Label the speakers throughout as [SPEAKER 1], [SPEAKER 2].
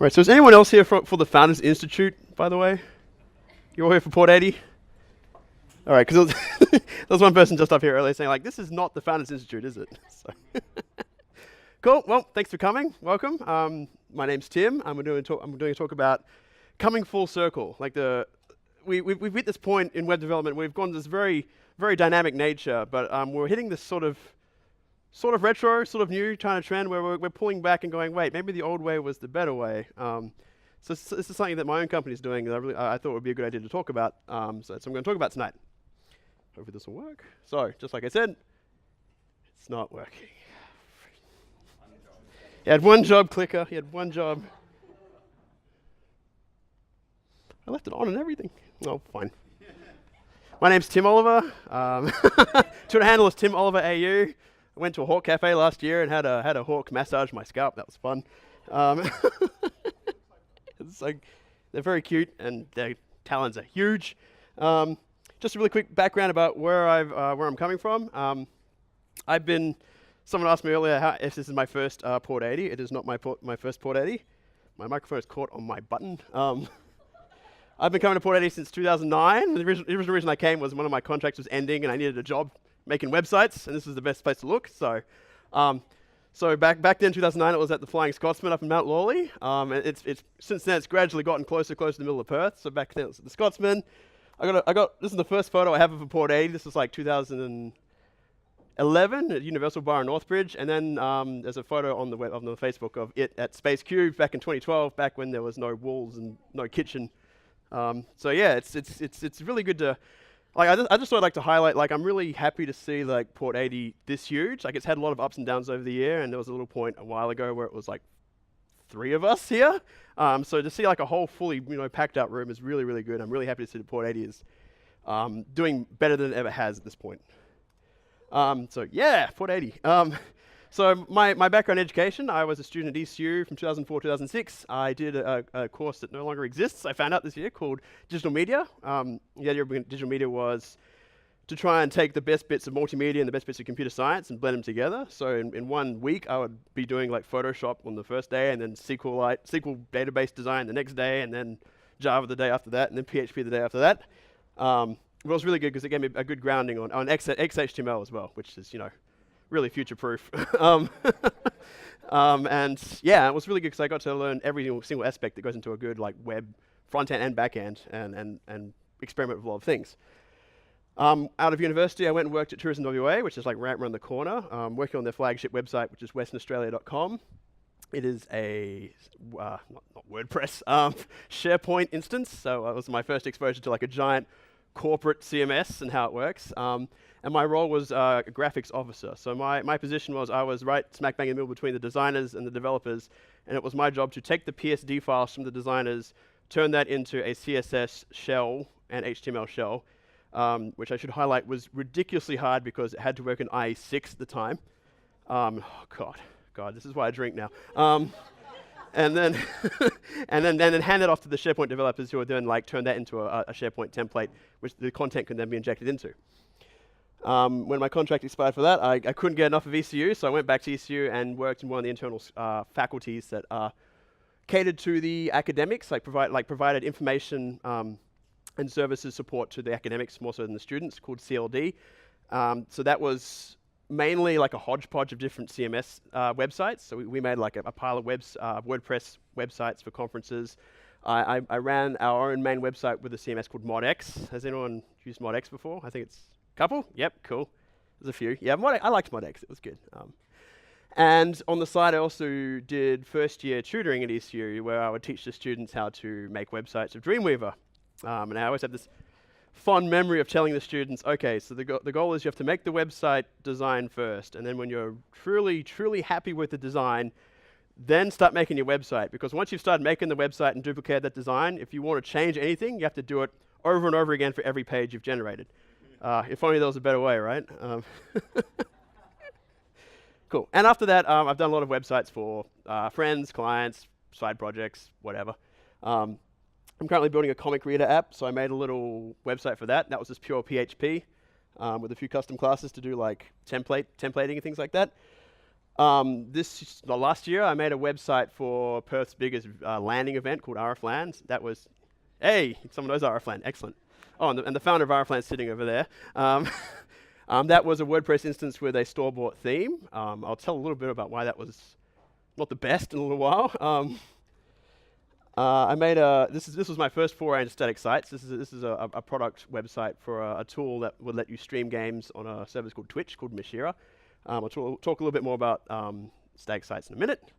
[SPEAKER 1] Right, so is anyone else here for the Founders Institute, by the way? You're all here for Port80? All right, because there was one person just up here earlier saying, like, this is not the Founders Institute, is it? So cool, well, thanks for coming, welcome. My name's Tim, I'm doing a talk about coming full circle. Like we've hit this point in web development, we've gone to this very, very dynamic nature, but we're hitting this sort of retro, sort of new kind of trend where we're pulling back and going, wait, maybe the old way was the better way. So this is something that my own company is doing that I thought would be a good idea to talk about. So I'm going to talk about tonight. Hopefully this will work. So, just like I said, it's not working. He had one job, clicker. He had one job. I left it on and everything. Oh, fine. My name's Tim Oliver. Twitter handle is Tim Oliver AU. I went to a hawk cafe last year and had a hawk massage my scalp. That was fun. It's like they're very cute and their talons are huge. Just a really quick background about where I'm coming from. Someone asked me earlier if this is my first Port80. It is not my first Port80. My microphone is caught on my button. I've been coming to Port80 since 2009. The original reason I came was one of my contracts was ending and I needed a job making websites, and this was the best place to look. So back then, 2009, it was at the Flying Scotsman up in Mount Lawley. Since then it's gradually gotten closer to the middle of Perth. So back then it was at the Scotsman. This is the first photo I have of a Port80. This was like 2011 at Universal Bar in Northbridge, and then there's a photo on the Facebook of it at Space Cube back in 2012, back when there was no walls and no kitchen. So yeah, it's really good to. Like I just thought I'd like to highlight, like I'm really happy to see like Port80 this huge. Like it's had a lot of ups and downs over the year, and there was a little point a while ago where it was like 3 of us here. So to see like a whole fully packed out room is really, really good. I'm really happy to see that Port80 is doing better than it ever has at this point. So yeah, Port80. So my background in education, I was a student at ECU from 2004 to 2006. I did a course that no longer exists, I found out this year, called Digital Media. The idea of digital media was to try and take the best bits of multimedia and the best bits of computer science and blend them together. So in 1 week, I would be doing like Photoshop on the first day, and then SQL database design the next day, and then Java the day after that, and then PHP the day after that. It was really good because it gave me a good grounding on XHTML as well, which is, really future-proof. And yeah, it was really good because I got to learn every single aspect that goes into a good like web front-end and back-end, and experiment with a lot of things. Out of university, I went and worked at Tourism WA, which is like right around the corner, working on their flagship website, which is westernaustralia.com. It is a, not WordPress, SharePoint instance. So it was my first exposure to like a giant corporate CMS and how it works. And my role was a graphics officer. So my position was I was right smack bang in the middle between the designers and the developers, and it was my job to take the PSD files from the designers, turn that into a CSS shell and HTML shell, which I should highlight was ridiculously hard because it had to work in IE6 at the time. God, this is why I drink now. And then and then hand it off to the SharePoint developers who would then like turn that into a SharePoint template, which the content can then be injected into. When my contract expired for that, I couldn't get enough of ECU, so I went back to ECU and worked in one of the internal faculties that catered to the academics, provided information and services support to the academics more so than the students, called CLD. So that was mainly like a hodgepodge of different CMS websites. So we made like a pile of WordPress websites for conferences. I ran our own main website with a CMS called ModX. Has anyone used ModX before? I think it's a couple. Yep, cool. There's a few. Yeah, I liked ModX. It was good. And on the side, I also did first year tutoring at ECU, where I would teach the students how to make websites of Dreamweaver. And I always have this fond memory of telling the students, okay, so the goal is you have to make the website design first, and then when you're truly, truly happy with the design, then start making your website. Because once you've started making the website and duplicated that design, if you want to change anything, you have to do it over and over again for every page you've generated. If only there was a better way, right? Cool. And after that, I've done a lot of websites for friends, clients, side projects, whatever. I'm currently building a comic reader app, so I made a little website for that. That was just pure PHP with a few custom classes to do like templating and things like that. Last year, I made a website for Perth's biggest landing event called RFLAN. That was, hey, someone knows RFLAN, excellent. Oh, and the founder of RFLAN is sitting over there. That was a WordPress instance with a store-bought theme. I'll tell a little bit about why that was not the best in a little while. This was my first foray into static sites. This is a product website for a tool that would let you stream games on a service called Twitch, called Mishira. I'll talk a little bit more about static sites in a minute.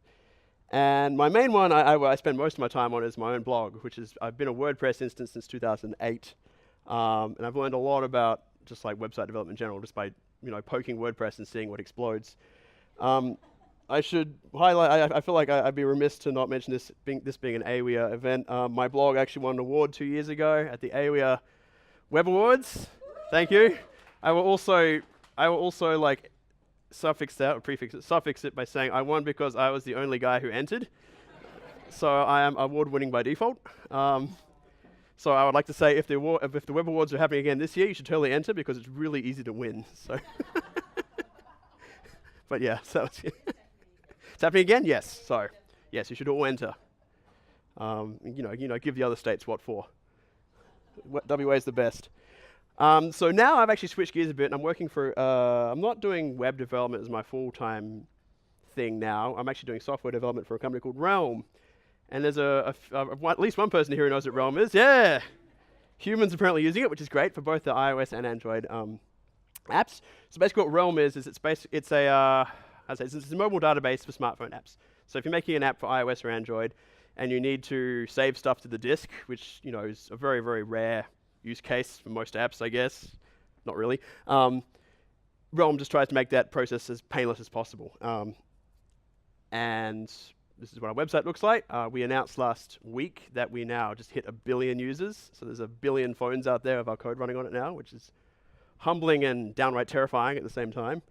[SPEAKER 1] And my main one I spend most of my time on is my own blog, which is, I've been a WordPress instance since 2008. And I've learned a lot about just like website development in general, just by poking WordPress and seeing what explodes. I should highlight, I feel like I'd be remiss to not mention this being an AWEA event. My blog actually won an award 2 years ago at the AWEA Web Awards. Thank you. I will also like suffix it by saying I won because I was the only guy who entered. So I am award winning by default. So I would like to say if the Web Awards are happening again this year, you should totally enter because it's really easy to win. So, but yeah, so it's happening again. Yes. So yes, you should all enter. Give the other states what for. WA is the best. So now I've actually switched gears a bit, and I'm working for. I'm not doing web development as my full-time thing now. I'm actually doing software development for a company called Realm. And there's at least one person here who knows what Realm is. Yeah! Humans apparently using it, which is great for both the iOS and Android apps. So basically what Realm is it's a mobile database for smartphone apps. So if you're making an app for iOS or Android, and you need to save stuff to the disk, which is a very, very rare use case for most apps, I guess. Not really. Realm just tries to make that process as painless as possible. And this is what our website looks like. We announced last week that we now just hit 1 billion users. So there's 1 billion phones out there with our code running on it now, which is humbling and downright terrifying at the same time.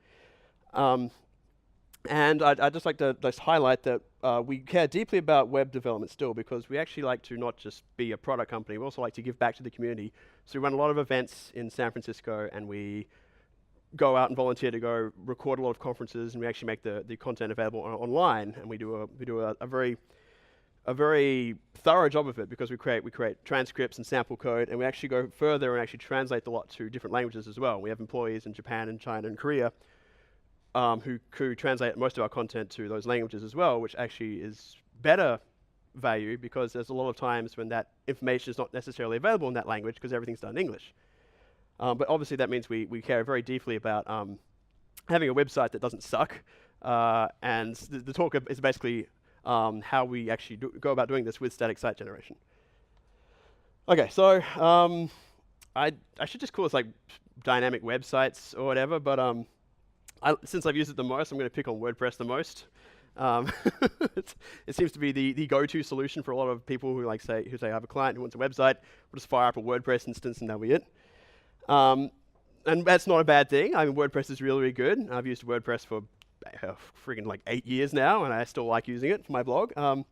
[SPEAKER 1] And I'd just like to highlight that we care deeply about web development still, because we actually like to not just be a product company, we also like to give back to the community. So we run a lot of events in San Francisco, and we go out and volunteer to go record a lot of conferences, and we actually make the content available online, and we do a very thorough job of it, because we create transcripts and sample code, and we actually go further and actually translate a lot to different languages as well. We have employees in Japan and China and Korea who translate most of our content to those languages as well, which actually is better value, because there's a lot of times when that information is not necessarily available in that language because everything's done in English. But obviously that means we care very deeply about having a website that doesn't suck. And the talk is basically how we actually go about doing this with static site generation. Okay, so I should just call this like dynamic websites or whatever, but since I've used it the most, I'm going to pick on WordPress the most. It seems to be the go-to solution for a lot of people who say I have a client who wants a website, we'll just fire up a WordPress instance and that'll be it. And that's not a bad thing. I mean, WordPress is really, really good. I've used WordPress for friggin' like 8 years now, and I still like using it for my blog. A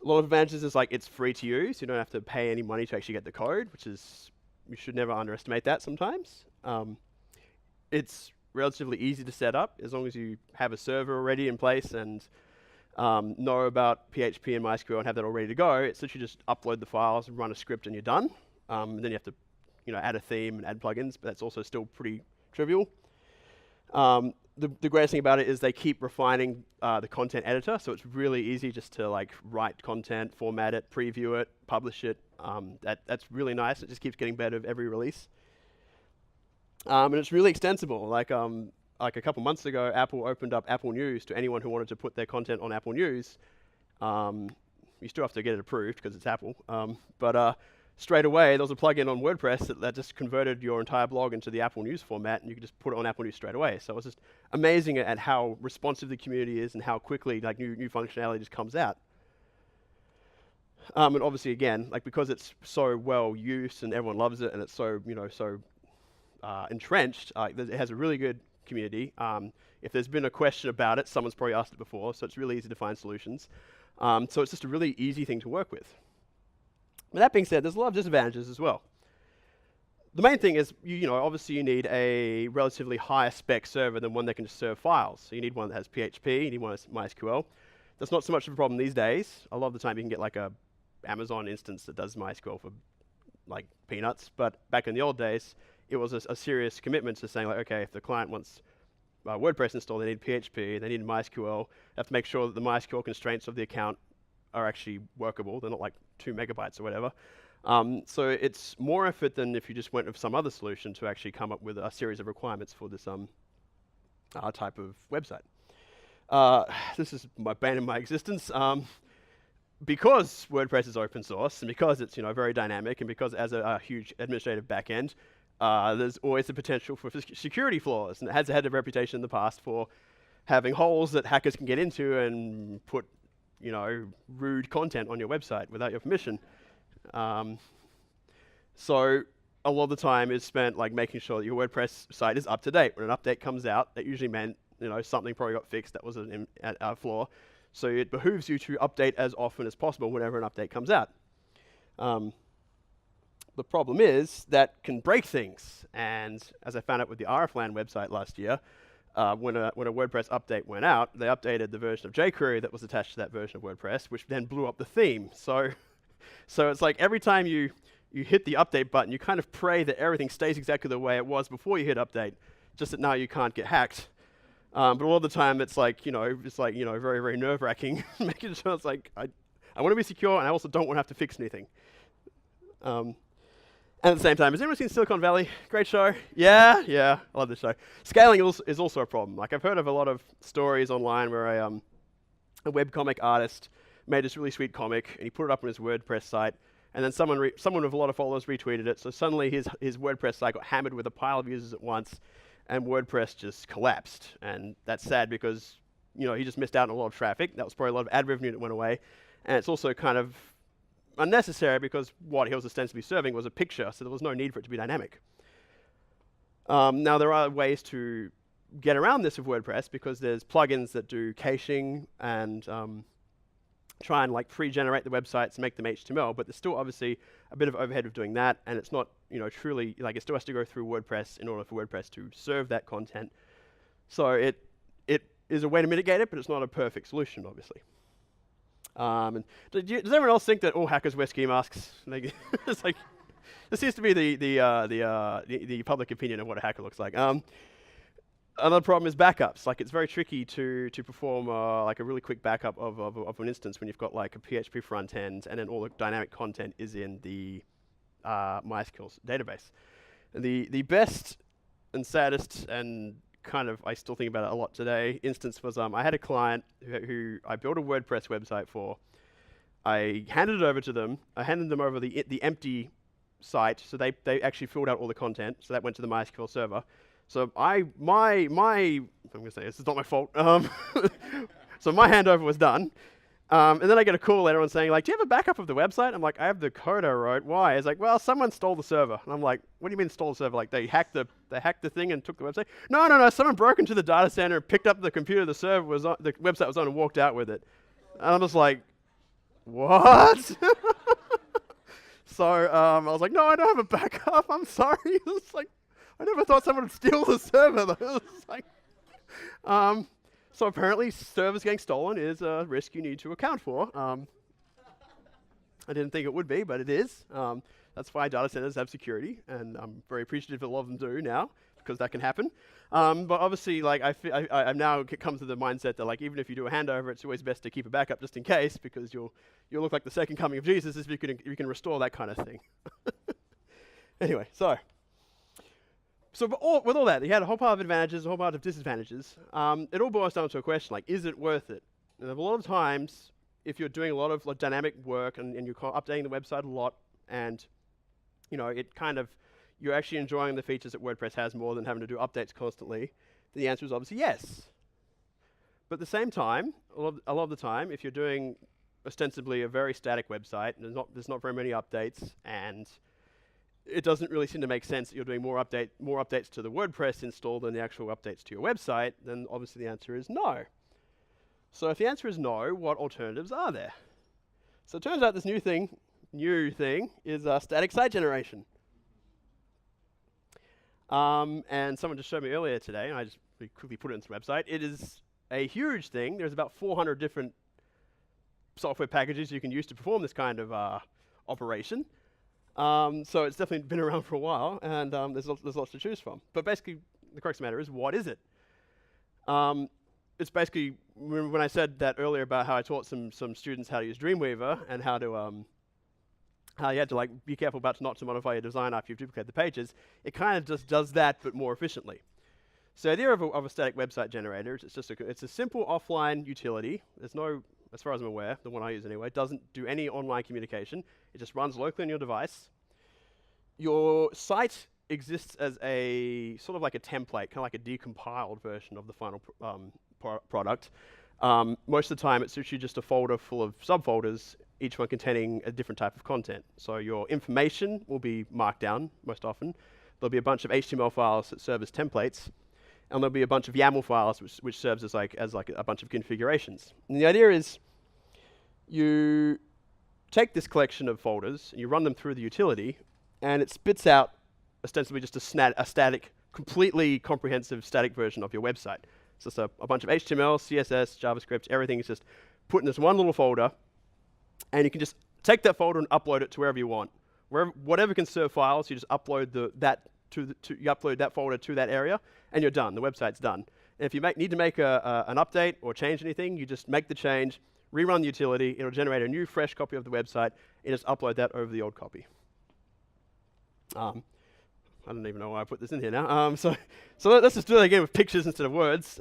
[SPEAKER 1] lot of advantages is it's free to use. You don't have to pay any money to actually get the code, which is, you should never underestimate that sometimes. It's relatively easy to set up as long as you have a server already in place and know about PHP and MySQL and have that all ready to go. It's literally just upload the files and run a script and you're done. And then you have to add a theme and add plugins, but that's also still pretty trivial. The greatest thing about it is they keep refining the content editor, so it's really easy just to write content, format it, preview it, publish it. That's really nice. It just keeps getting better with every release. And it's really extensible. Like a couple months ago, Apple opened up Apple News to anyone who wanted to put their content on Apple News. You still have to get it approved because it's Apple. But straight away, there was a plugin on WordPress that just converted your entire blog into the Apple News format, and you could just put it on Apple News straight away. So it was just amazing at how responsive the community is and how quickly new functionality just comes out. And obviously, again, because it's so well used and everyone loves it, and it's so entrenched, it has a really good community. If there's been a question about it, someone's probably asked it before, so it's really easy to find solutions. So it's just a really easy thing to work with. But that being said, there's a lot of disadvantages as well. the main thing is, obviously you need a relatively higher spec server than one that can just serve files. So you need one that has PHP, you need one that has MySQL. That's not so much of a problem these days. A lot of the time you can get like a Amazon instance that does MySQL for like peanuts. But back in the old days, it was a serious commitment to saying like, okay, if the client wants WordPress installed, they need PHP, they need MySQL. They have to make sure that the MySQL constraints of the account are actually workable. They're not like 2 megabytes or whatever. So it's more effort than if you just went with some other solution to actually come up with a series of requirements for this type of website. This is my bane in my existence. Because WordPress is open source, and because it's very dynamic, and because it has a huge administrative backend, there's always the potential for security flaws, and it has had a reputation in the past for having holes that hackers can get into and put rude content on your website without your permission. So a lot of the time is spent like making sure that your WordPress site is up to date. When an update comes out, that usually meant something probably got fixed that was a flaw. So it behooves you to update as often as possible whenever an update comes out. The problem is that can break things, and as I found out with the RFLAN website last year, when a WordPress update went out, they updated the version of jQuery that was attached to that version of WordPress, which then blew up the theme. So it's like every time you hit the update button, you kind of pray that everything stays exactly the way it was before you hit update, just that now you can't get hacked. But a lot of the time it's like, very, very nerve-wracking, making sure it's like, I want to be secure and I also don't want to have to fix anything. And at the same time, has anyone seen Silicon Valley? Great show. Yeah, I love this show. Scaling is also a problem. Like I've heard of a lot of stories online where a webcomic artist made this really sweet comic and he put it up on his WordPress site, and then someone with a lot of followers retweeted it, so suddenly his WordPress site got hammered with a pile of users at once, and WordPress just collapsed. And that's sad because he just missed out on a lot of traffic. That was probably a lot of ad revenue that went away, and it's also kind of unnecessary because what he was ostensibly serving was a picture, so there was no need for it to be dynamic. Now there are ways to get around this with WordPress because there's plugins that do caching and try and like pre-generate the websites and make them HTML, but there's still obviously a bit of overhead of doing that, and it's not truly like it still has to go through WordPress in order for WordPress to serve that content. So it is a way to mitigate it, but it's not a perfect solution, obviously. And does everyone else think that all hackers wear ski masks? It's like this seems to be the public opinion of what a hacker looks like. Another problem is backups. Like it's very tricky to perform like a really quick backup of an instance when you've got like a PHP front end and then all the dynamic content is in the MySQL database. And the best and saddest and kind of I still think about it a lot today instance was I had a client who I built a WordPress website for. I handed it over to them. I handed them over the empty site, so they actually filled out all the content. So that went to the MySQL server. So I'm gonna say this is not my fault. So my handover was done, and then I get a call later on saying like, "Do you have a backup of the website?" I'm like, "I have the code I wrote." Why? It's like, "Well, someone stole the server." And I'm like, "What do you mean stole the server? Like they hacked the thing and took the website?" No. Someone broke into the data center and picked up the computer the website was on and walked out with it. And I'm just like, what? So I was like, "No, I don't have a backup. I'm sorry." It's like, I never thought someone would steal the server though. It's like, so apparently servers getting stolen is a risk you need to account for. I didn't think it would be, but it is. That's why data centers have security, and I'm very appreciative that a lot of them do now, because that can happen. But obviously, like I've now come to the mindset that like even if you do a handover, it's always best to keep a backup just in case, because you'll look like the second coming of Jesus if you can restore that kind of thing. Anyway, so with all that, you had a whole pile of advantages, a whole pile of disadvantages. It all boils down to a question like, is it worth it? And a lot of times, if you're doing a lot of like, dynamic work and you're updating the website a lot, and it kind of you're actually enjoying the features that WordPress has more than having to do updates constantly, the answer is obviously yes. But at the same time, a lot of the time, if you're doing ostensibly a very static website, and there's not very many updates, and it doesn't really seem to make sense that you're doing more updates to the WordPress install than the actual updates to your website, then obviously the answer is no. So if the answer is no, what alternatives are there? So it turns out this new thing is static site generation. And someone just showed me earlier today, and I just quickly put it into the website. It is a huge thing. There's about 400 different software packages you can use to perform this kind of operation. So it's definitely been around for a while, and there's lots to choose from. But basically, the crux of the matter is, what is it? It's basically, when I said that earlier about how I taught some students how to use Dreamweaver and how you had to like be careful about not to modify your design after you've duplicated the pages, it kind of just does that, but more efficiently. So the idea of a static website generator is it's a simple offline utility. There's no, as far as I'm aware, the one I use anyway, doesn't do any online communication. It just runs locally on your device. Your site exists as a sort of like a template, kind of like a decompiled version of the final product. Most of the time, it's usually just a folder full of subfolders, each one containing a different type of content. So your information will be marked down most often. There'll be a bunch of HTML files that serve as templates, and there'll be a bunch of YAML files which serves as like a bunch of configurations. And the idea is you take this collection of folders and you run them through the utility, and it spits out ostensibly just a static, completely comprehensive static version of your website. So it's a bunch of HTML, CSS, JavaScript, everything is just put in this one little folder, and you can just take that folder and upload it to wherever you want. Whatever can serve files, you just upload you upload that folder to that area, and you're done. The website's done. And if you need to make an update or change anything, you just make the change, rerun the utility, it'll generate a new fresh copy of the website, and just upload that over the old copy. I don't even know why I put this in here now. So let's just do that again with pictures instead of words.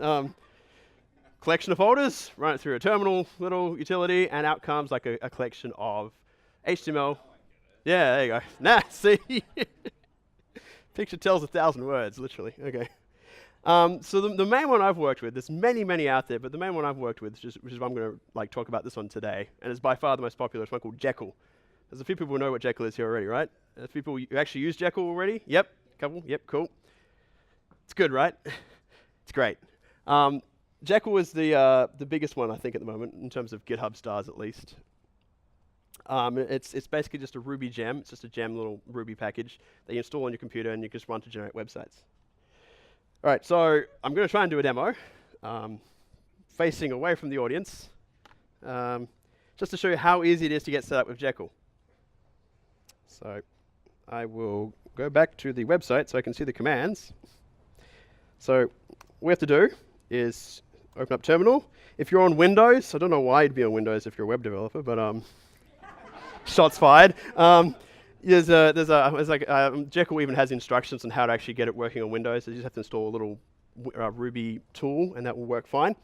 [SPEAKER 1] Collection of folders, run it through a terminal little utility, and out comes like a collection of HTML. Yeah, there you go. Nah, see? Picture tells 1,000 words, literally. Okay. So the main one I've worked with, there's many out there, but the main one I've worked with, which is what I'm going to like talk about this one today, and it's by far the most popular, it's one called Jekyll. There's a few people who know what Jekyll is here already, right? There's people who actually use Jekyll already? Yep, couple, yep, cool. It's good, right? It's great. Jekyll is the biggest one, I think, at the moment, in terms of GitHub stars, at least. It's basically just a Ruby gem. It's just a gem little Ruby package that you install on your computer and you just run to generate websites. All right, so I'm going to try and do a demo, facing away from the audience, just to show you how easy it is to get set up with Jekyll. So I will go back to the website so I can see the commands. So what we have to do is open up terminal. If you're on Windows, I don't know why you'd be on Windows if you're a web developer, but shots fired. Jekyll even has instructions on how to actually get it working on Windows. So you just have to install a little Ruby tool, and that will work fine.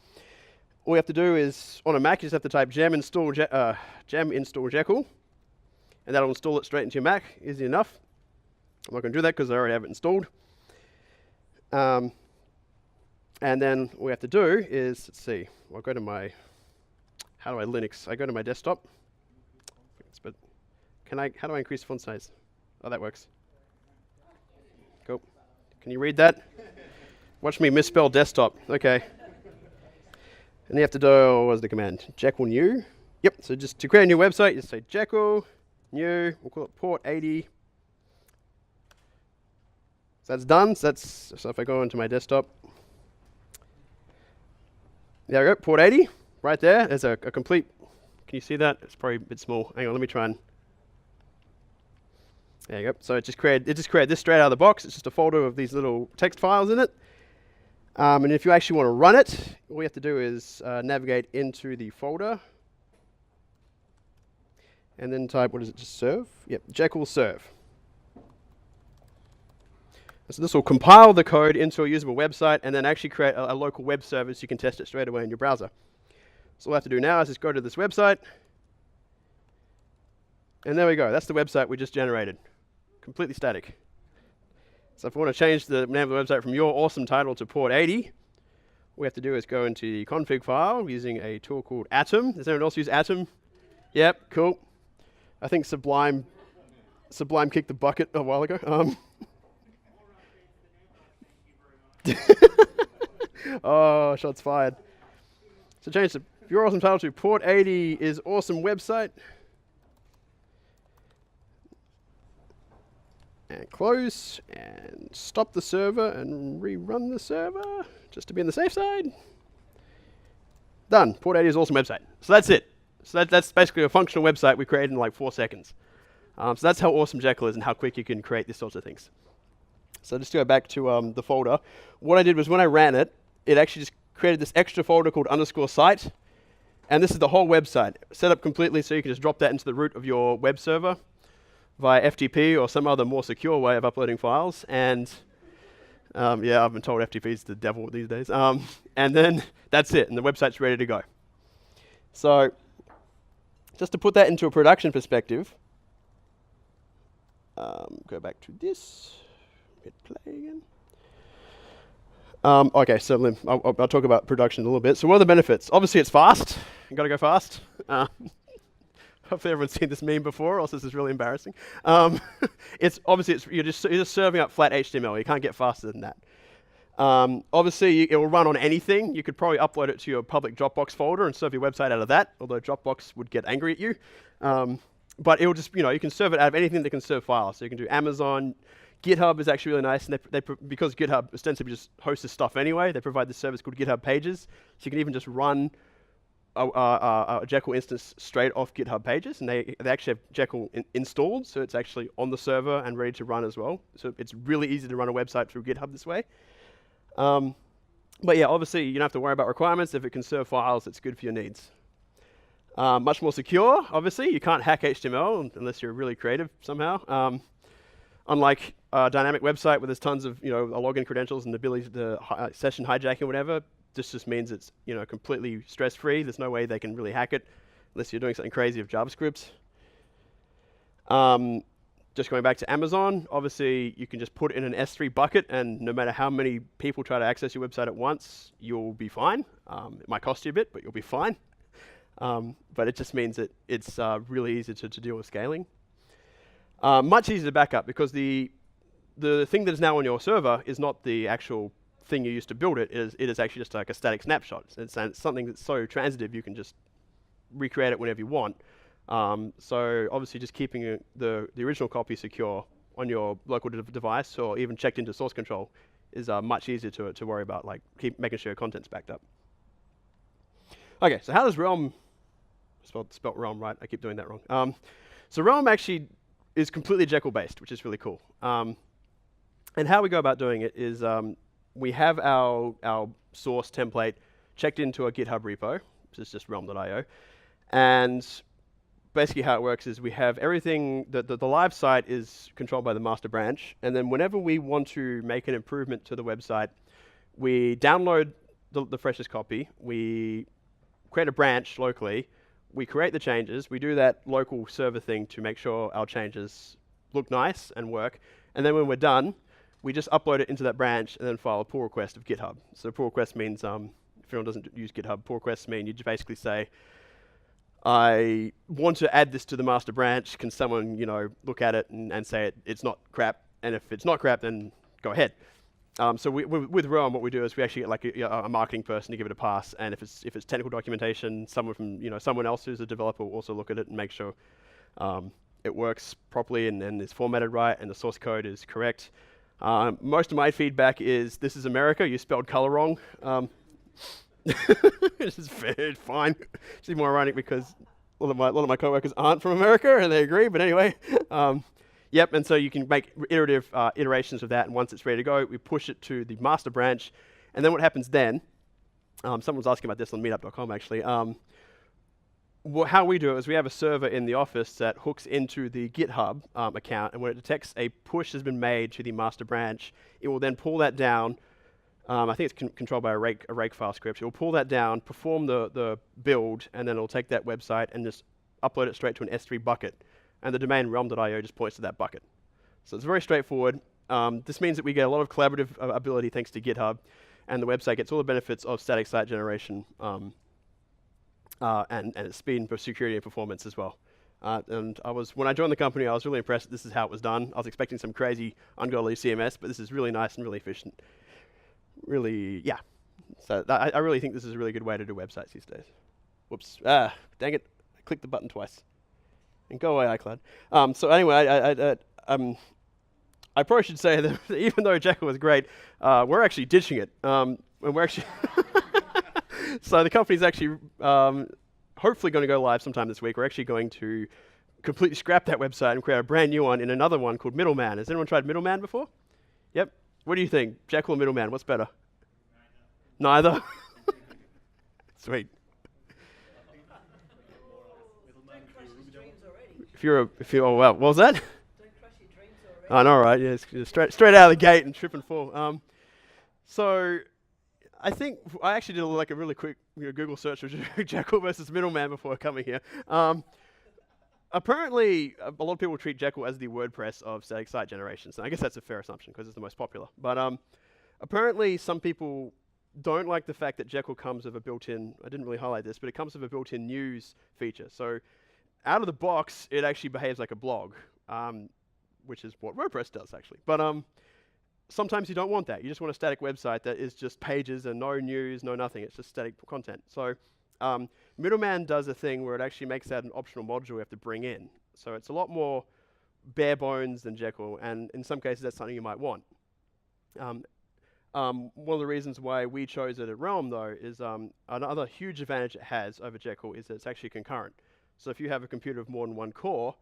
[SPEAKER 1] All you have to do is, on a Mac, you just have to type gem install Jekyll, and that'll install it straight into your Mac. Easy enough. I'm not going to do that because I already have it installed. And then what we have to do is, let's see, I'll go to my, how do I Linux? I go to my desktop. But how do I increase font size? Oh, that works. Cool. Can you read that? Watch me misspell desktop. Okay. And you have to do, what's the command? Jekyll new. Yep, so just to create a new website, you just say Jekyll new, we'll call it Port80. So that's done. So if I go into my desktop, there we go, Port80, right there. There's a complete, can you see that? It's probably a bit small. Hang on, let me try and, there you go. So it just created this straight out of the box. It's just a folder of these little text files in it. And if you actually want to run it, all you have to do is navigate into the folder and then type, what does it just serve? Yep, Jekyll serve. So this will compile the code into a usable website and then actually create a local web service. You can test it straight away in your browser. So all I have to do now is just go to this website. And there we go. That's the website we just generated. Completely static. So if we want to change the name of the website from your awesome title to Port80, what we have to do is go into the config file using a tool called Atom. Does anyone else use Atom? Yep, cool. I think Sublime kicked the bucket a while ago. Oh, shots fired. So change your awesome title to Port80 is awesome website. and close, and stop the server and rerun the server, just to be on the safe side. Done. Port80 is an awesome website. So that's it. So that's basically a functional website we created in like 4 seconds. So that's how awesome Jekyll is and how quick you can create these sorts of things. So just to go back to the folder, what I did was when I ran it, it actually just created this extra folder called _site. And this is the whole website, set up completely so you can just drop that into the root of your web server via FTP or some other more secure way of uploading files. And yeah, I've been told FTP is the devil these days. And then that's it, and the website's ready to go. So just to put that into a production perspective, go back to this, hit play again. Okay, so I'll talk about production a little bit. So what are the benefits? Obviously it's fast, you gotta go fast. Hopefully everyone's seen this meme before, or else this is really embarrassing. You're just serving up flat HTML, you can't get faster than that. Obviously it will run on anything. You could probably upload it to your public Dropbox folder and serve your website out of that, although Dropbox would get angry at you. But it will just, you can serve it out of anything that can serve files. So you can do Amazon. GitHub is actually really nice, and because GitHub ostensibly just hosts this stuff anyway, they provide this service called GitHub Pages. So you can even just run a Jekyll instance straight off GitHub Pages, and they actually have Jekyll installed, so it's actually on the server and ready to run as well. So it's really easy to run a website through GitHub this way. But yeah, obviously you don't have to worry about requirements. If it can serve files, it's good for your needs. Much more secure, obviously. You can't hack HTML unless you're really creative somehow. Unlike a dynamic website where there's tons of login credentials and the ability to session hijacking or whatever, this just means it's completely stress-free. There's no way they can really hack it unless you're doing something crazy with JavaScript. Just going back to Amazon, obviously you can just put it in an S3 bucket, and no matter how many people try to access your website at once, you'll be fine. It might cost you a bit, but you'll be fine. But it just means that it's really easy to deal with scaling. Much easier to back up, because the thing that is now on your server is not the actual thing you used to build it. It is actually just like a static snapshot. It's something that's so transitive you can just recreate it whenever you want. So obviously just keeping the original copy secure on your local device, or even checked into source control, is much easier to worry about, like keep making sure your content's backed up. Okay, so how does Realm, spelled Realm right, I keep doing that wrong. So Realm actually is completely Jekyll based, which is really cool. And how we go about doing it is we have our source template checked into a GitHub repo, which is just realm.io. And basically how it works is we have everything, the live site is controlled by the master branch. And then whenever we want to make an improvement to the website, we download the freshest copy, we create a branch locally, we create the changes, we do that local server thing to make sure our changes look nice and work. And then when we're done, we just upload it into that branch and then file a pull request of GitHub. So pull request means, if anyone doesn't use GitHub, pull requests mean you just basically say, I want to add this to the master branch. Can someone, look at it and say it's not crap? And if it's not crap, then go ahead. So with Realm, what we do is we actually get like a marketing person to give it a pass. And if it's technical documentation, someone from someone else who's a developer will also look at it and make sure it works properly and is formatted right and the source code is correct. Most of my feedback is, this is America, you spelled color wrong. This is fine. It's even more ironic because a lot of my coworkers aren't from America and they agree, but anyway. Yep, and so you can make iterative iterations of that, and once it's ready to go, we push it to the master branch. And then what happens then, someone was asking about this on meetup.com actually, how we do it is we have a server in the office that hooks into the GitHub account, and when it detects a push has been made to the master branch, it will then pull that down. I think it's controlled by a rake file script. It will pull that down, perform the build, and then it'll take that website and just upload it straight to an S3 bucket. And the domain realm.io just points to that bucket. So it's very straightforward. This means that we get a lot of collaborative ability thanks to GitHub, and the website gets all the benefits of static site generation and its speed and security and performance as well. And when I joined the company, I was really impressed that this is how it was done. I was expecting some crazy, ungodly CMS, but this is really nice and really efficient. Really, yeah. So I really think this is a really good way to do websites these days. Whoops. Dang it. I clicked the button twice. And go away, iCloud. So anyway, I probably should say that even though Jekyll was great, we're actually ditching it. And we're actually so the company's actually hopefully going to go live sometime this week. We're actually going to completely scrap that website and create a brand new one in another one called Middleman. Has anyone tried Middleman before? Yep. What do you think? Jekyll or Middleman? What's better? Neither. Sweet. If you're, oh well, what was that? I know, right? Yeah, it's straight out of the gate and trip and fall. So, I think I actually did like a really quick Google search of Jekyll versus Middleman before coming here. Apparently, a lot of people treat Jekyll as the WordPress of static site generations, and I guess that's a fair assumption because it's the most popular. But apparently, some people don't like the fact that Jekyll comes with a built-in. I didn't really highlight this, but it comes with a built-in news feature. So, out of the box, it actually behaves like a blog. Which is what WordPress does actually. But sometimes you don't want that. You just want a static website that is just pages and no news, no nothing. It's just static content. So Middleman does a thing where it actually makes that an optional module you have to bring in. So it's a lot more bare bones than Jekyll, and in some cases that's something you might want. One of the reasons why we chose it at Realm though is another huge advantage it has over Jekyll is that it's actually concurrent. So if you have a computer with more than one core,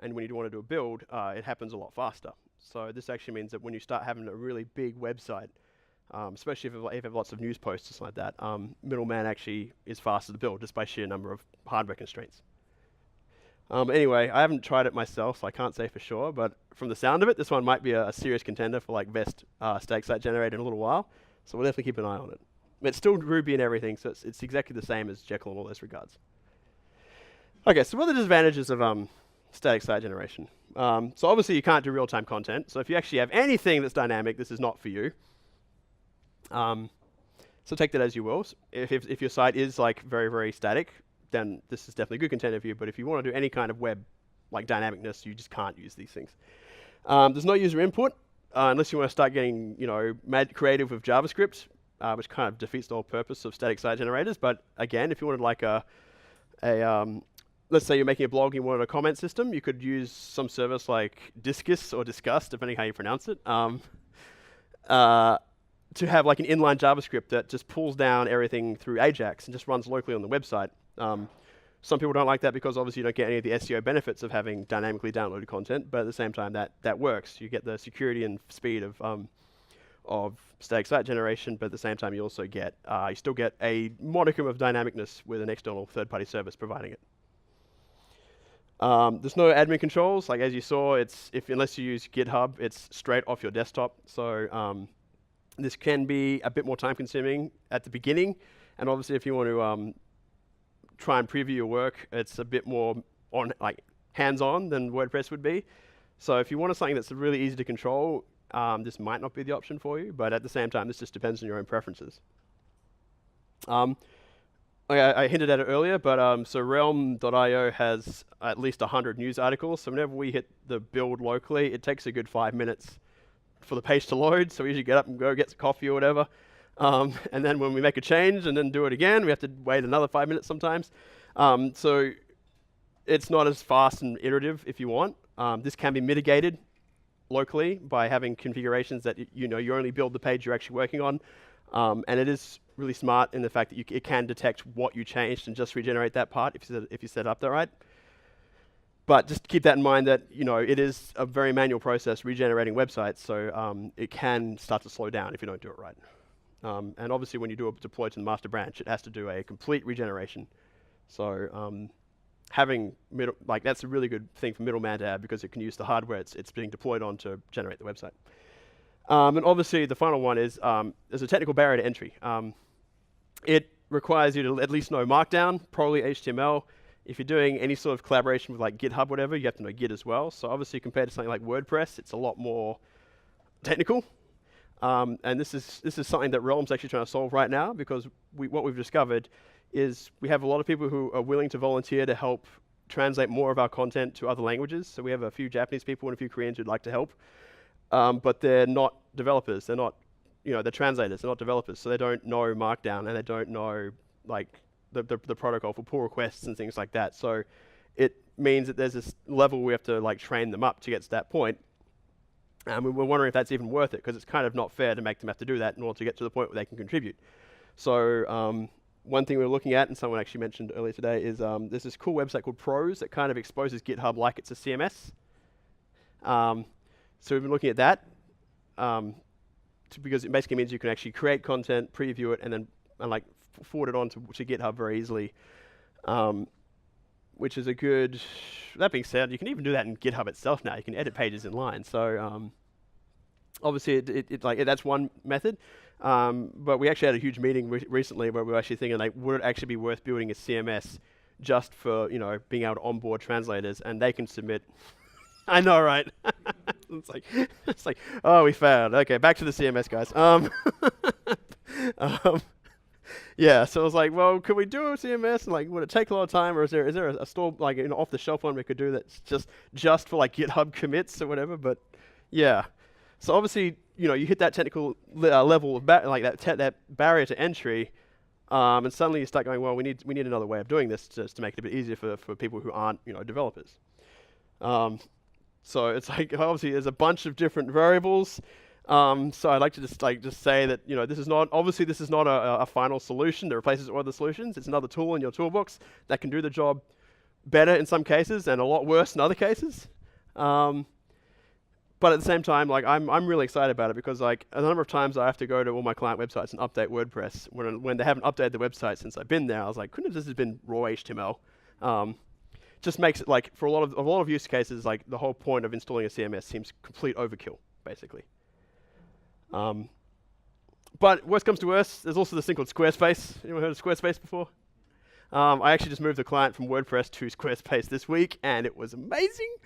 [SPEAKER 1] and when you want to do a build, it happens a lot faster. So this actually means that when you start having a really big website, especially if you have lots of news posts and like that, Middleman actually is faster to build just by sheer number of hardware constraints. Anyway, I haven't tried it myself, so I can't say for sure, but from the sound of it, this one might be a serious contender for like best static site generator in a little while, so we'll definitely keep an eye on it. But it's still Ruby and everything, so it's exactly the same as Jekyll in all those regards. Okay, so what are the disadvantages of static site generation? So obviously you can't do real-time content, so if you actually have anything that's dynamic, this is not for you. So take that as you will. If your site is like very, very static, then this is definitely a good contender for you, but if you want to do any kind of web like dynamicness, you just can't use these things. There's no user input, unless you want to start getting mad creative with JavaScript, which kind of defeats the whole purpose of static site generators. But again, if you wanted like let's say you're making a blog and you wanted a comment system, you could use some service like Discus or Discuss, depending how you pronounce it, to have like an inline JavaScript that just pulls down everything through Ajax and just runs locally on the website. Some people don't like that because obviously you don't get any of the SEO benefits of having dynamically downloaded content, but at the same time that works. You get the security and speed of static site generation, but at the same time you also get, you still get a modicum of dynamicness with an external third-party service providing it. There's no admin controls. Like as you saw, unless you use GitHub, it's straight off your desktop. So this can be a bit more time consuming at the beginning. And obviously if you want to try and preview your work, it's a bit more hands-on than WordPress would be. So if you wanted something that's really easy to control, this might not be the option for you. But at the same time, this just depends on your own preferences. I hinted at it earlier, but so Realm.io has at least 100 news articles. So whenever we hit the build locally, it takes a good 5 minutes for the page to load. So we usually get up and go get some coffee or whatever. And then when we make a change and then do it again, we have to wait another 5 minutes sometimes. So it's not as fast and iterative if you want. This can be mitigated locally by having configurations that you only build the page you're actually working on. And it is really smart in the fact that it can detect what you changed and just regenerate that part if you set it up that right. But just keep that in mind that it is a very manual process regenerating websites, so it can start to slow down if you don't do it right. And obviously when you do a deploy to the master branch, it has to do a complete regeneration. So having that's a really good thing for Middleman to have because it can use the hardware it's being deployed on to generate the website. And obviously the final one is there's a technical barrier to entry. It requires you to at least know Markdown, probably HTML. If you're doing any sort of collaboration with like GitHub, whatever, you have to know Git as well. So obviously compared to something like WordPress, it's a lot more technical. And this is something that Realm's actually trying to solve right now because what we've discovered is we have a lot of people who are willing to volunteer to help translate more of our content to other languages. So we have a few Japanese people and a few Koreans who'd like to help. But they're not developers. They're not, they're translators. They're not developers. So they don't know Markdown and they don't know like the protocol for pull requests and things like that. So it means that there's this level we have to like train them up to get to that point. And we were wondering if that's even worth it, because it's kind of not fair to make them have to do that in order to get to the point where they can contribute. So one thing we were looking at, and someone actually mentioned earlier today, is there's this cool website called Pros that kind of exposes GitHub like it's a CMS. So we've been looking at that, because it basically means you can actually create content, preview it, and then forward it on to GitHub very easily. Which is a good. That being said, you can even do that in GitHub itself now. You can edit pages in line. So obviously, that's one method. But we actually had a huge meeting recently where we were actually thinking, would it actually be worth building a CMS just for being able to onboard translators, and they can submit. I know, right? it's like, oh, we failed. Okay, back to the CMS, guys. Yeah, so I was like, well, could we do a CMS? And would it take a lot of time, or is there a store off the shelf one we could do that's just for GitHub commits or whatever? But yeah, so obviously you hit that technical level of that barrier to entry, and suddenly you start going, well, we need another way of doing this just to make it a bit easier for people who aren't developers. So it's obviously there's a bunch of different variables. So I'd like to just say that this is not a final solution that replaces all other solutions. It's another tool in your toolbox that can do the job better in some cases and a lot worse in other cases. But at the same time, I'm really excited about it, because a number of times I have to go to all my client websites and update WordPress when they haven't updated the website since I've been there. I was like, couldn't this have been raw HTML? Just makes it for a lot of use cases, the whole point of installing a CMS seems complete overkill, basically. But worst comes to worst, there's also this thing called Squarespace. Anyone heard of Squarespace before? I actually just moved the client from WordPress to Squarespace this week, and it was amazing.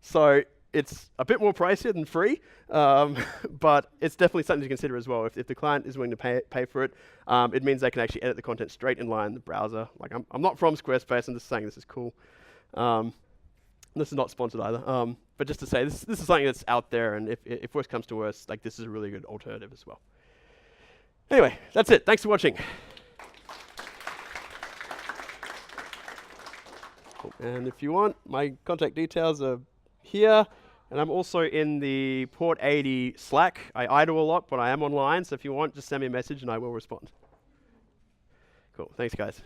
[SPEAKER 1] So it's a bit more pricier than free, but it's definitely something to consider as well. If the client is willing to pay for it, it means they can actually edit the content straight in line in the browser. I'm not from Squarespace, I'm just saying this is cool. This is not sponsored either, but just to say this is something that's out there, and if worse comes to worse, this is a really good alternative as well. Anyway, that's it. Thanks for watching. Cool. And if you want, my contact details are here, and I'm also in the Port80 Slack. I idle a lot, but I am online, so if you want, just send me a message and I will respond. Cool. Thanks, guys.